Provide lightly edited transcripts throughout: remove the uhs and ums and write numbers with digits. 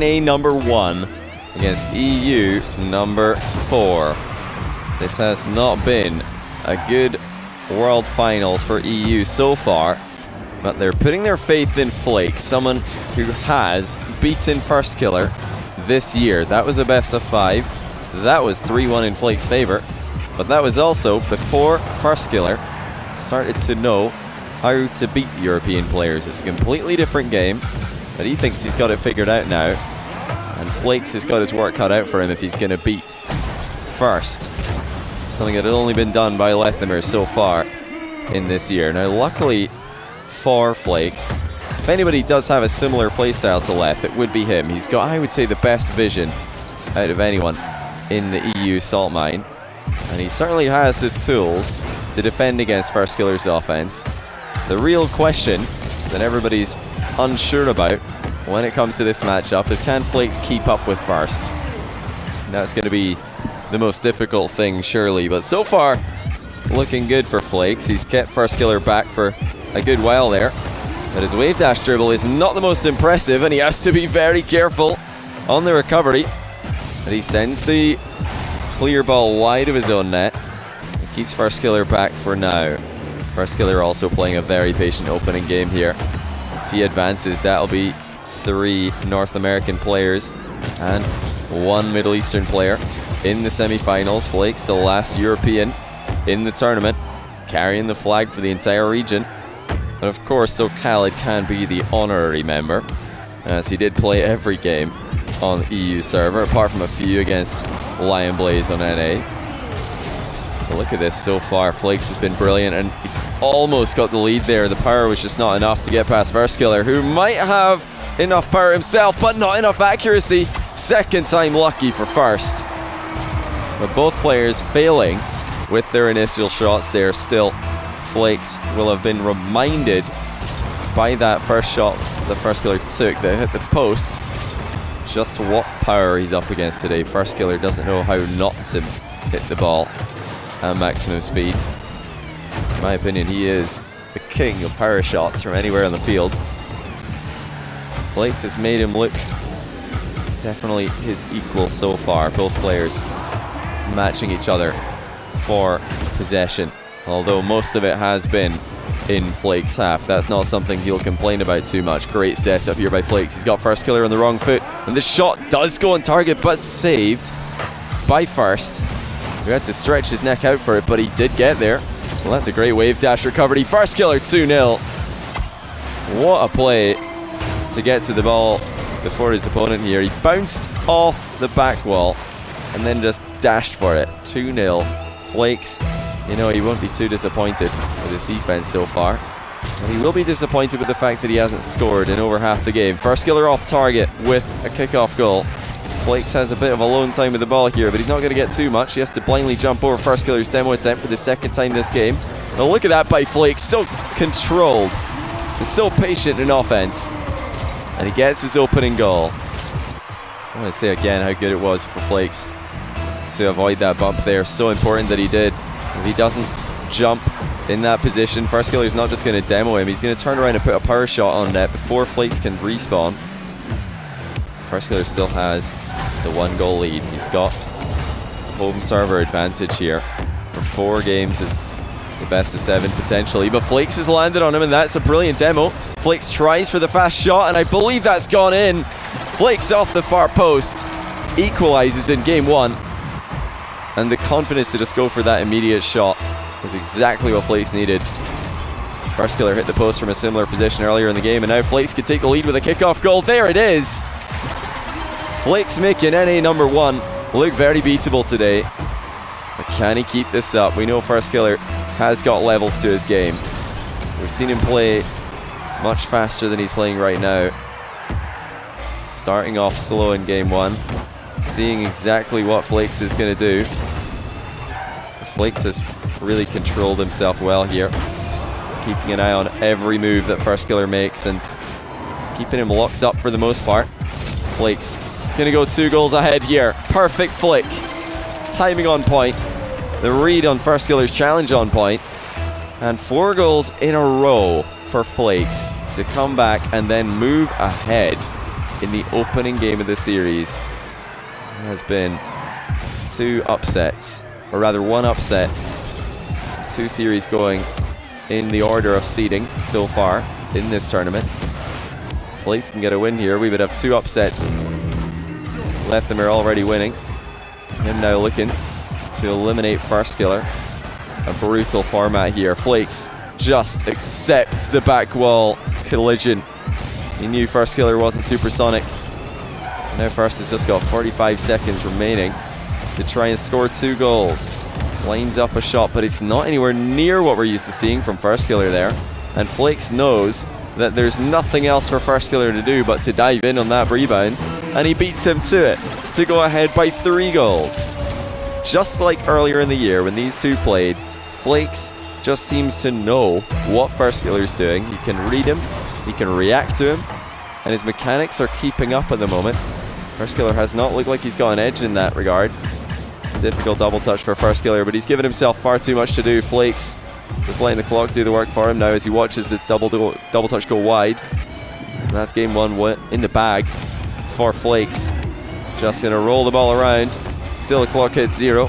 number 1 against EU number 4. This has not been a good World Finals for EU so far, but they're putting their faith in Flake, someone who has beaten Firstkiller this year. That was a best of 5. That was 3-1 in Flake's favor, but that was also before Firstkiller started to know how to beat European players. It's a completely different game, but he thinks he's got it figured out now, and Flakes has got his work cut out for him if he's going to beat First, something that had only been done by Lethamyr so far in this year. Now luckily for Flakes, if anybody does have a similar playstyle to Leth, it would be him. He's got, I would say, the best vision out of anyone in the EU salt mine, and he certainly has the tools to defend against Firstkiller's offense. The real question that everybody's unsure about when it comes to this matchup is, can Flakes keep up with First? That's going to be the most difficult thing, surely, but so far looking good for Flakes. He's kept Firstkiller back for a good while there, but his wave dash dribble is not the most impressive, and he has to be very careful on the recovery. But he sends the clear ball wide of his own net. It keeps Firstkiller back for now. Firstkiller also playing a very patient opening game here. If he advances, that'll be 3 North American players and 1 Middle Eastern player in the semi-finals. Flakes, the last European in the tournament, carrying the flag for the entire region. And of course, so Khaled can be the honorary member, as he did play every game on the EU server, apart from a few against Lion Blaze on NA. But look at this so far. Flakes has been brilliant, and he's almost got the lead there. The power was just not enough to get past Firstkiller, who might have enough power himself, but not enough accuracy. Second time lucky for First. But both players failing with their initial shots there. Still, Flakes will have been reminded by that first shot that Firstkiller took that hit the post just what power he's up against today. Firstkiller doesn't know how not to hit the ball at maximum speed. In my opinion, he is the king of power shots from anywhere on the field. Flakes has made him look definitely his equal so far. Both players matching each other for possession, although most of it has been in Flakes' half. That's not something he'll complain about too much. Great setup here by Flakes. He's got Firstkiller on the wrong foot, and the shot does go on target, but saved by First, who had to stretch his neck out for it, but he did get there. Well, that's a great wave dash recovery. Firstkiller 2-0. What a play to get to the ball before his opponent here. He bounced off the back wall and then just dashed for it. 2-0. Flakes, you know, he won't be too disappointed with his defense so far, but he will be disappointed with the fact that he hasn't scored in over half the game. Firstkiller off target with a kickoff goal. Flakes has a bit of alone time with the ball here, but he's not going to get too much. He has to blindly jump over Firstkiller's demo attempt for the second time this game. Now look at that by Flakes, so controlled and so patient in offense, and he gets his opening goal. I want to say again how good it was for Flakes to avoid that bump there. So important that he did. If he doesn't jump in that position, Firstkiller's not just going to demo him, he's going to turn around and put a power shot on net before Flakes can respawn. Firstkiller still has the 1 goal lead. He's got home server advantage here for 4 games of the best of 7 potentially, but Flakes has landed on him, and that's a brilliant demo. Flakes tries for the fast shot, and I believe that's gone in. Flakes off the far post equalizes in game 1, and the confidence to just go for that immediate shot was exactly what Flakes needed. Firstkiller hit the post from a similar position earlier in the game, and now Flakes could take the lead with a kickoff goal. There it is! Flakes making NA number 1 look very beatable today. But can he keep this up? We know Firstkiller has got levels to his game. We've seen him play much faster than he's playing right now. Starting off slow in game 1. Seeing exactly what Flakes is going to do. Flakes has really controlled himself well here. He's keeping an eye on every move that Firstkiller makes, and he's keeping him locked up for the most part. Flakes gonna go 2 goals ahead here. Perfect flick. Timing on point. The read on Firstkiller's challenge on point. And 4 goals in a row for Flakes to come back and then move ahead in the opening game of the series has been 2 upsets, or rather 1 upset, 2 series going in the order of seeding so far in this tournament. Flakes can get a win here. We would have 2 upsets. Lethamyr already winning. Him now looking to eliminate Farskiller. A brutal format here. Flakes just accepts the back wall collision. He knew Farskiller wasn't supersonic. Now First has just got 45 seconds remaining to try and score 2 goals. Lines up a shot, but it's not anywhere near what we're used to seeing from Farskiller there. And Flakes knows that there's nothing else for Farskiller to do but to dive in on that rebound, and he beats him to it to go ahead by 3 goals. Just like earlier in the year when these two played, Flakes just seems to know what Farskiller's doing. He can read him, he can react to him, and his mechanics are keeping up at the moment. Farskiller has not looked like he's got an edge in that regard. Difficult double touch for Farskiller, but he's given himself far too much to do. Flakes just letting the clock do the work for him now as he watches the double touch go wide. And that's game 1 in the bag for Flakes. Just going to roll the ball around until the clock hits 0.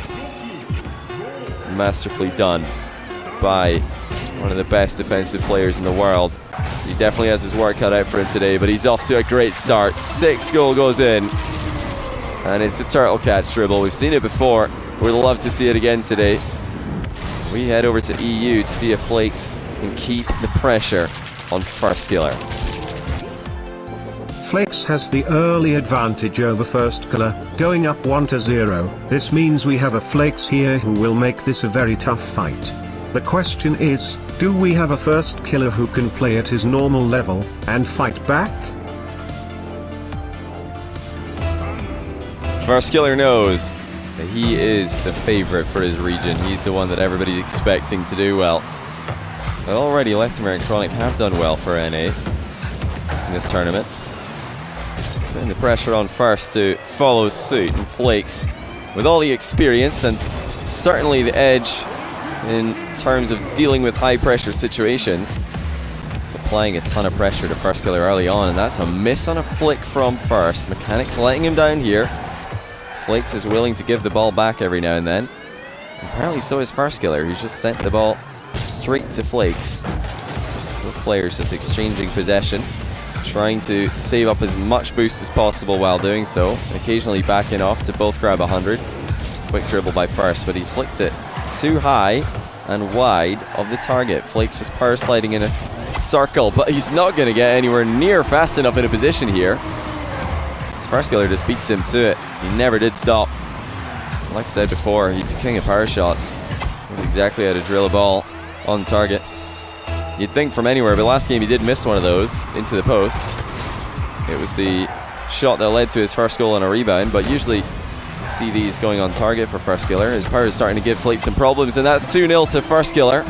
Masterfully done by one of the best defensive players in the world. He definitely has his work cut out for him today, but he's off to a great start. 6th goal goes in, and it's a turtle catch dribble. We've seen it before. We'd love to see it again today. We head over to EU to see if Flakes can keep the pressure on Farskiller. Flakes has the early advantage over Farskiller, going up 1-0. This means we have a Flakes here who will make this a very tough fight. The question is, do we have a Farskiller who can play at his normal level and fight back? Farskiller knows that he is the favorite for his region. He's the one that everybody's expecting to do well. But already Lethamyr and Chronic have done well for NA in this tournament. Putting the pressure on First to follow suit, and Flakes, with all the experience and certainly the edge in terms of dealing with high pressure situations, is applying a ton of pressure to Farskiller early on, and that's a miss on a flick from First. Mechanics letting him down here. Flakes is willing to give the ball back every now and then. Apparently so is Farskiller, who's just sent the ball straight to Flakes. Both players just exchanging possession, trying to save up as much boost as possible while doing so, occasionally backing off to both grab 100. Quick dribble by First, but he's flicked it too high and wide of the target. Flakes just power sliding in a circle, but he's not going to get anywhere near fast enough in a position here. Farskiller just beats him to it. He never did stop. Like I said before, he's the king of power shots. Knows exactly how to drill a ball on target. You'd think from anywhere, but last game he did miss one of those into the post. It was the shot that led to his first goal on a rebound, but usually you see these going on target for Farskiller. His power is starting to give Flakes some problems, and that's 2-0 to Farskiller.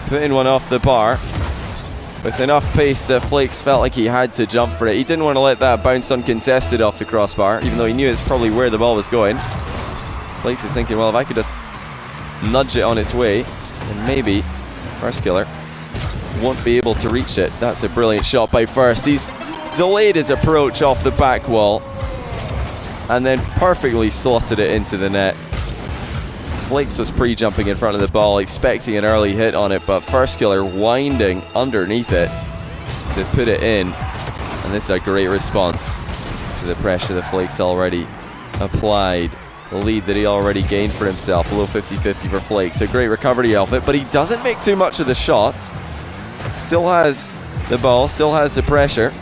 Putting one off the bar with enough pace that Flakes felt like he had to jump for it. He didn't want to let that bounce uncontested off the crossbar, even though he knew it's probably where the ball was going. Flakes is thinking, well, if I could just nudge it on its way, then maybe Farskiller won't be able to reach it. That's a brilliant shot by First. He's delayed his approach off the back wall and then perfectly slotted it into the net. Flakes was pre-jumping in front of the ball, expecting an early hit on it, but Farskiller winding underneath it to put it in. And this is a great response to the pressure that Flakes already applied. The lead that he already gained for himself, a low 50-50 for Flakes. A great recovery of it, but he doesn't make too much of the shot. Still has the ball, still has the pressure.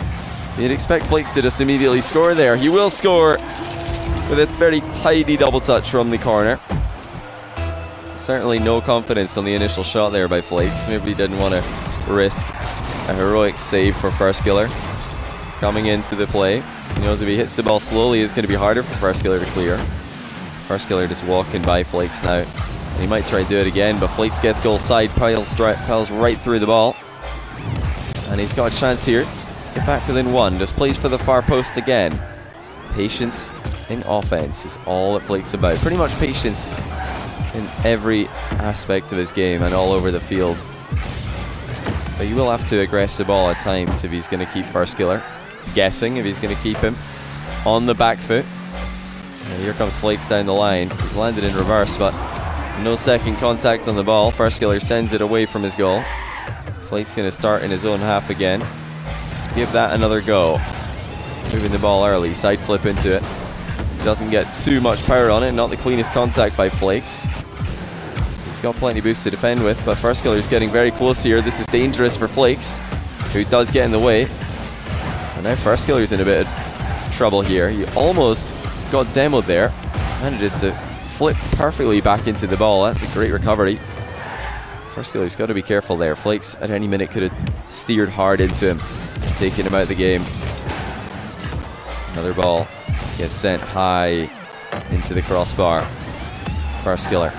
You'd expect Flakes to just immediately score there. He will score with a very tidy double touch from the corner. Certainly no confidence on the initial shot there by Flakes. Maybe he didn't want to risk a heroic save for Farskiller coming into the play. He knows if he hits the ball slowly, it's going to be harder for Farskiller to clear. Farskiller just walking by Flakes now. He might try to do it again, but Flakes gets goal side, piles right through the ball. And he's got a chance here to get back within one. Just plays for the far post again. Patience in offense is all that Flakes about. Pretty much patience in every aspect of his game and all over the field. But you will have to aggress the ball at times if he's going to keep Farskiller. guessing if he's going to keep him on the back foot. And here comes Flakes down the line. He's landed in reverse, but no second contact on the ball. Farskiller sends it away from his goal. Flakes going to start in his own half again. Give that another go. Moving the ball early, side flip into it. Doesn't get too much power on it, not the cleanest contact by Flakes. He's got plenty of boost to defend with, but Farskiller's getting very close here. This is dangerous for Flakes, who does get in the way. And now Farskiller's in a bit of trouble here. He almost got demoed there. Manages to flip perfectly back into the ball. That's a great recovery. Farskiller's got to be careful there. Flakes at any minute could have steered hard into him, taking him out of the game. Another ball gets sent high into the crossbar. Farskiller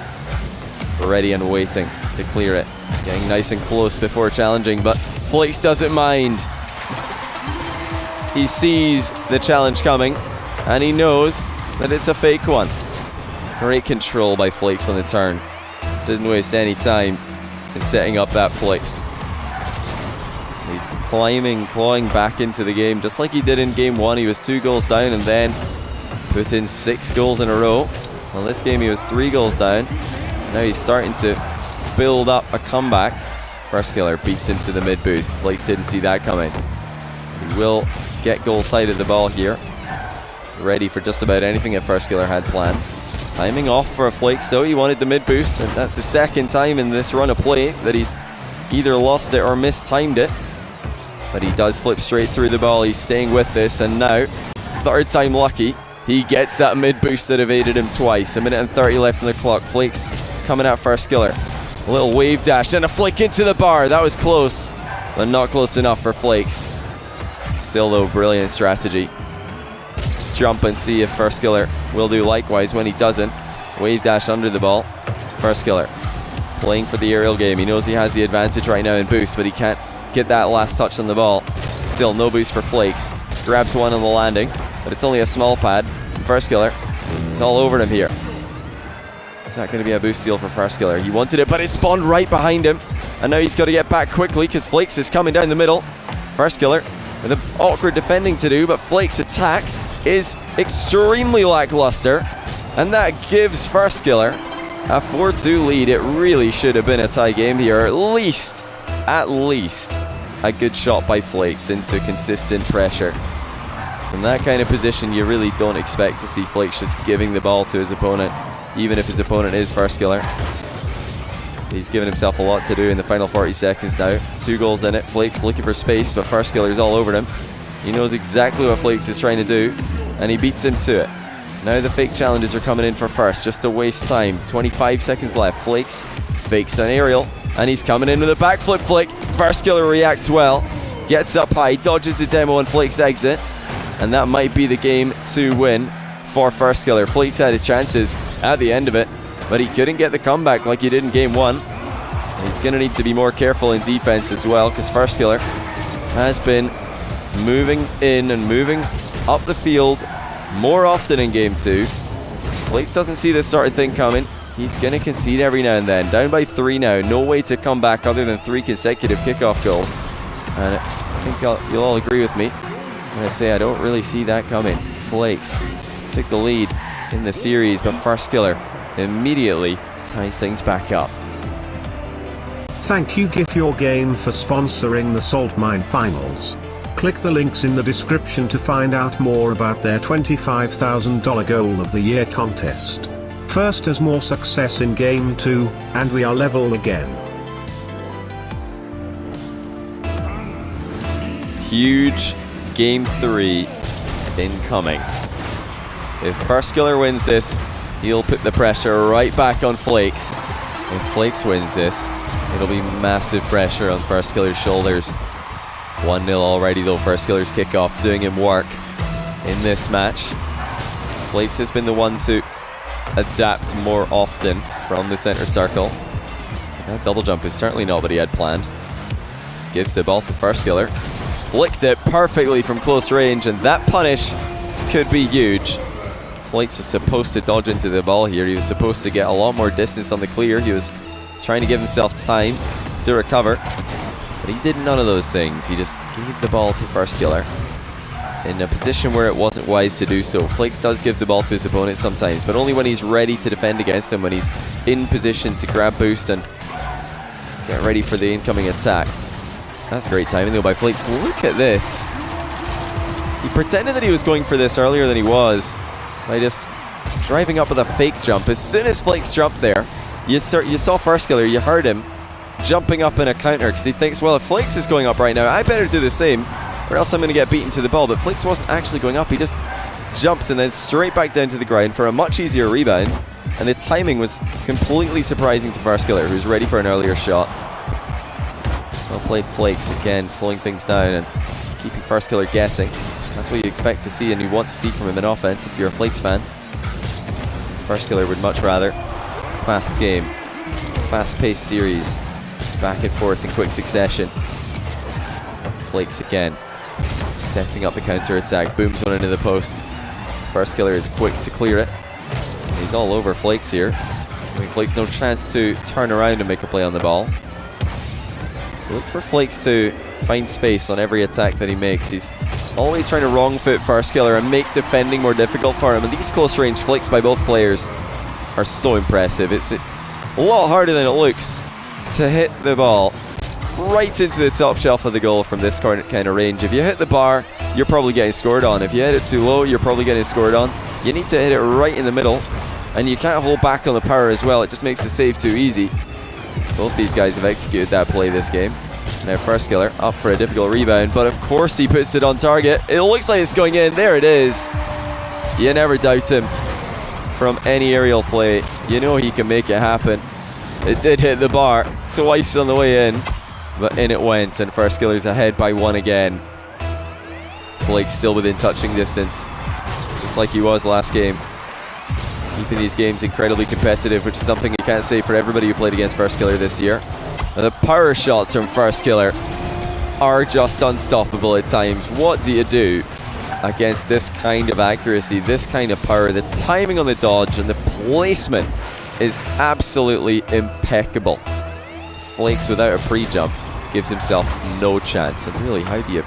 ready and waiting to clear it. Getting nice and close before challenging, but Flakes doesn't mind. He sees the challenge coming, and he knows that it's a fake one. Great control by Flakes on the turn. Didn't waste any time in setting up that flick. He's climbing, clawing back into the game, just like he did in game 1. He was 2 goals down and then put in 6 goals in a row. Well, this game he was 3 goals down. Now he's starting to build up a comeback. Farskiller beats him to the mid boost. Flakes didn't see that coming. He will get goal side of the ball here. Ready for just about anything that Farskiller had planned. Timing off for Flakes, so he wanted the mid boost, and that's the second time in this run of play that he's either lost it or mistimed it. But he does flip straight through the ball. He's staying with this, and now, third time lucky, he gets that mid boost that evaded him twice. 1 minute and 30 left on the clock. Flakes coming at Farskiller. A little wave dash and a flick into the bar. That was close, but not close enough for Flakes. Still though, brilliant strategy. Just jump and see if Farskiller will do likewise. When he doesn't, wave dash under the ball. Farskiller playing for the aerial game. He knows he has the advantage right now in boost, but he can't get that last touch on the ball. Still no boost for Flakes. Grabs one on the landing, but it's only a small pad. Farskiller is all over him here. Is that going to be a boost steal for Farskiller? He wanted it, but it spawned right behind him. And now he's got to get back quickly because Flakes is coming down the middle. Farskiller with an awkward defending to do, but Flakes' attack is extremely lackluster. And that gives Farskiller a 4-2 lead. It really should have been a tie game here. At least a good shot by Flakes into consistent pressure. From that kind of position, you really don't expect to see Flakes just giving the ball to his opponent, even if his opponent is Farskiller. He's given himself a lot to do in the final 40 seconds now. 2 goals in it. Flakes looking for space, but Farskiller's all over him. He knows exactly what Flakes is trying to do, and he beats him to it. Now the fake challenges are coming in for first, just to waste time. 25 seconds left. Flakes fakes an aerial, and he's coming in with a backflip flick. Farskiller reacts well, gets up high, dodges the demo, and Flakes exit. And that might be the game 2 win for Farskiller. Flakes had his chances at the end of it, but he couldn't get the comeback like he did in game 1. He's going to need to be more careful in defense as well, because Farskiller has been moving in and moving up the field more often in game 2. Flakes doesn't see this sort of thing coming. He's going to concede every now and then. Down by 3 now. No way to come back other than 3 consecutive kickoff goals. And I think you'll all agree with me when I say I don't really see that coming. Flakes took the lead in the series, but Farskiller immediately ties things back up. Thank you GIF Your Game for sponsoring the Salt Mine Finals. Click the links in the description to find out more about their $25,000 Goal of the Year contest. First has more success in Game 2, and we are level again. Huge Game 3 incoming. If Farskiller wins this, he'll put the pressure right back on Flakes. If Flakes wins this, it'll be massive pressure on Farskiller's shoulders. 1-0 already though. Farskiller's kickoff doing him work in this match. Flakes has been the one to adapt more often from the center circle. That double jump is certainly not what he had planned. Just gives the ball to Farskiller. He's flicked it perfectly from close range, and that punish could be huge. Flakes was supposed to dodge into the ball here. He was supposed to get a lot more distance on the clear. He was trying to give himself time to recover, but he did none of those things. He just gave the ball to Farskiller. in a position where it wasn't wise to do so. Flakes does give the ball to his opponent sometimes, but only when he's ready to defend against him, when he's in position to grab boost and get ready for the incoming attack. That's great timing though by Flakes. Look at this. He pretended that he was going for this earlier than he was by just driving up with a fake jump. As soon as Flakes jumped there, you saw First Killer, you heard him jumping up in a counter because he thinks, well, if Flakes is going up right now, I better do the same or else I'm going to get beaten to the ball. But Flakes wasn't actually going up. He just jumped and then straight back down to the ground for a much easier rebound. And the timing was completely surprising to First Killer, who's ready for an earlier shot. Well played Flakes again, slowing things down and keeping First Killer guessing. That's what you expect to see and you want to see from him in offense if you're a Flakes fan. First Killer would much rather fast game, fast-paced series, back and forth in quick succession. Flakes again, setting up the counter-attack, booms one into the post. First Killer is quick to clear it. He's all over Flakes here. Giving Flakes no chance to turn around and make a play on the ball. Look for Flakes to find space on every attack that he makes. He's always trying to wrong foot First Killer and make defending more difficult for him. And these close range flicks by both players are so impressive. It's a lot harder than it looks to hit the ball right into the top shelf of the goal from this kind of range. If you hit the bar, you're probably getting scored on. If you hit it too low, you're probably getting scored on. You need to hit it right in the middle, and you can't hold back on the power as well. It just makes the save too easy. Both these guys have executed that play this game. Now First Killer up for a difficult rebound, but of course he puts it on target. It looks like it's going in. There it is. You never doubt him from any aerial play. You know he can make it happen. It did hit the bar twice on the way in, but in it went, and First Killer's ahead by one again. Flakes still within touching distance, just like he was last game. Keeping these games incredibly competitive, which is something you can't say for everybody who played against First Killer this year. The power shots from First Killer are just unstoppable at times. What do you do against this kind of accuracy, this kind of power? The timing on the dodge and the placement is absolutely impeccable. Flakes without a pre-jump gives himself no chance. And really, how do you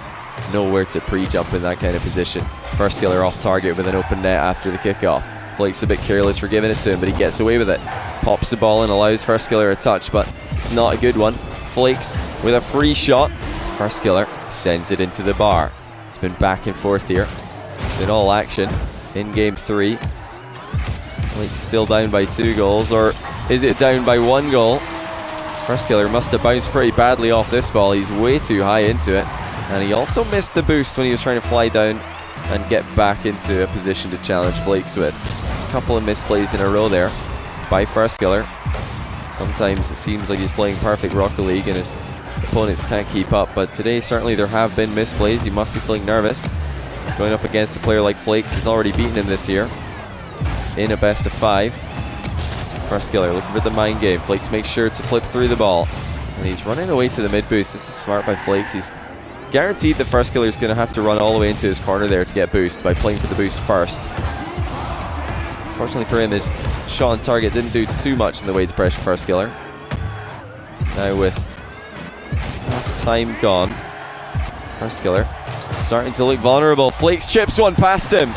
know where to pre-jump in that kind of position? First Killer off target with an open net after the kickoff. Flakes a bit careless for giving it to him, but he gets away with it. Pops the ball and allows First Killer a touch, but it's not a good one. Flakes with a free shot. First Killer sends it into the bar. It's been back and forth here. It's been all action in game 3. Flakes still down by 2 goals, or is it down by 1 goal? First Killer must have bounced pretty badly off this ball. He's way too high into it, and he also missed the boost when he was trying to fly down and get back into a position to challenge Flakes with. There's a couple of misplays in a row there by First Killer. Sometimes it seems like he's playing perfect Rocket League and his opponents can't keep up, but today certainly there have been misplays. He must be feeling nervous. Going up against a player like Flakes, he's already beaten him this year in a best of 5. First Killer looking for the mind game. Flakes makes sure to flip through the ball, and he's running away to the mid boost. This is smart by Flakes. He's guaranteed that First Killer is going to have to run all the way into his corner there to get boost by playing for the boost first. Fortunately for him, his shot on target didn't do too much in the way to pressure First Killer. Now with half time gone, First Killer starting to look vulnerable. Flakes chips one past him.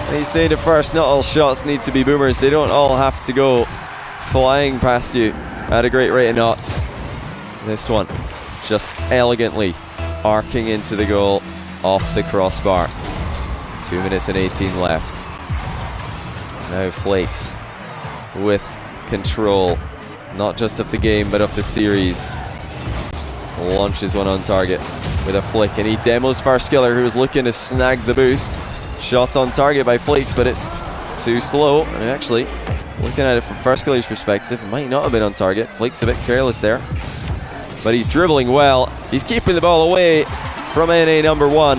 And he's saying to First, not all shots need to be boomers. They don't all have to go flying past you at a great rate of knots. This one just elegantly arcing into the goal off the crossbar. 2 minutes and 18 left. Now Flakes with control, not just of the game but of the series. Just launches one on target with a flick, and he demos First Killer, who was looking to snag the boost. Shots on target by Flakes, but it's too slow. And actually, looking at it from First Killer's perspective, it might not have been on target. Flakes a bit careless there, but he's dribbling well. He's keeping the ball away from NA number 1,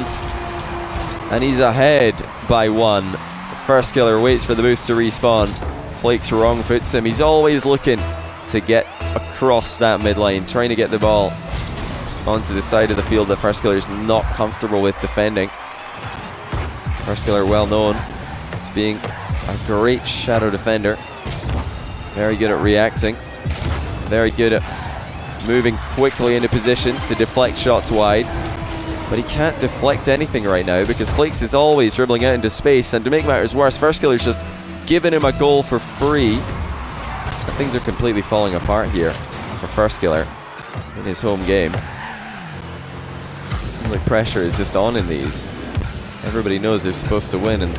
and he's ahead by 1 as First Killer waits for the boost to respawn. Flakes wrong foots him. He's always looking to get across that midline, trying to get the ball onto the side of the field that First Killer's not comfortable with defending. First Killer well known as being a great shadow defender. Very good at reacting. Very good at moving quickly into position to deflect shots wide. but he can't deflect anything right now because Flakes is always dribbling out into space, and to make matters worse, Firstkiller's just giving him a goal for free. And things are completely falling apart here for Firstkiller in his home game. Seems like pressure is just on in these. Everybody knows they're supposed to win, and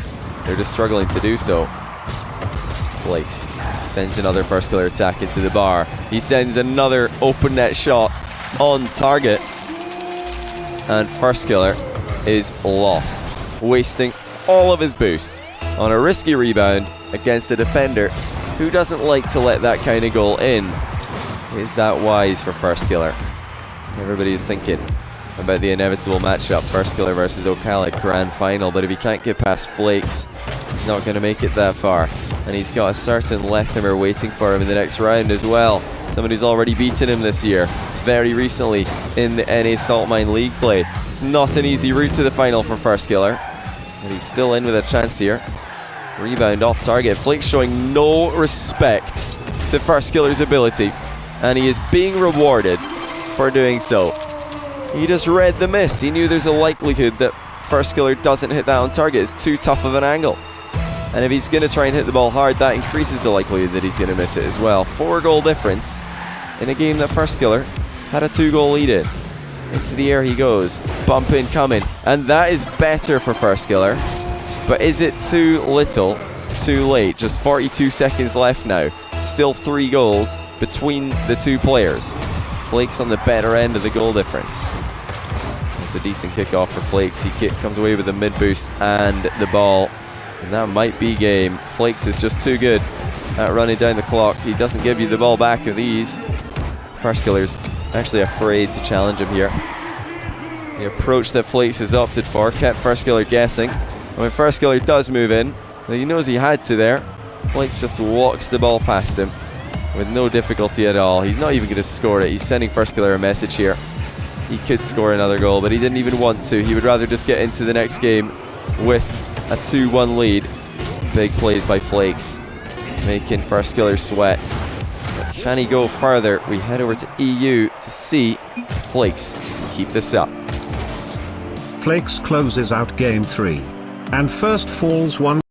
they're just struggling to do so. Flakes sends another Firstkiller attack into the bar. He sends another open net shot on target, and Firstkiller is lost, wasting all of his boost on a risky rebound against a defender who doesn't like to let that kind of goal in. Is that wise for Firstkiller? Everybody is thinking about the inevitable matchup, Firstkiller versus Ocala grand final, but if he can't get past Flakes, he's not going to make it that far. And he's got a certain Lethamer waiting for him in the next round as well. Somebody who's already beaten him this year, very recently in the NA Saltmine League play. It's not an easy route to the final for Firstkiller, but he's still in with a chance here. Rebound off target. Flakes showing no respect to Firstkiller's ability, and he is being rewarded for doing so. He just read the miss. He knew there's a likelihood that Firstkiller doesn't hit that on target. It's too tough of an angle. And if he's going to try and hit the ball hard, that increases the likelihood that he's going to miss it as well. 4-goal difference in a game that Firstkiller had a 2-goal lead in. Into the air he goes. Bump in coming. And that is better for Firstkiller. But is it too little, too late? Just 42 seconds left now. Still 3 goals between the two players. Flakes on the better end of the goal difference. It's a decent kickoff for Flakes. He comes away with a mid boost and the ball. And that might be game. Flakes is just too good at running down the clock. He doesn't give you the ball back of these. Firstkiller's actually afraid to challenge him here. The approach that Flakes has opted for kept Firstkiller guessing. And when Firstkiller does move in, he knows he had to there. Flakes just walks the ball past him with no difficulty at all. He's not even going to score it. He's sending Firstkiller a message here. He could score another goal, but he didn't even want to. He would rather just get into the next game with a 2-1 lead. Big plays by Flakes, making Firstkiller sweat. But can he go further? We head over to EU to see Flakes keep this up. Flakes closes out game 3. And first falls 1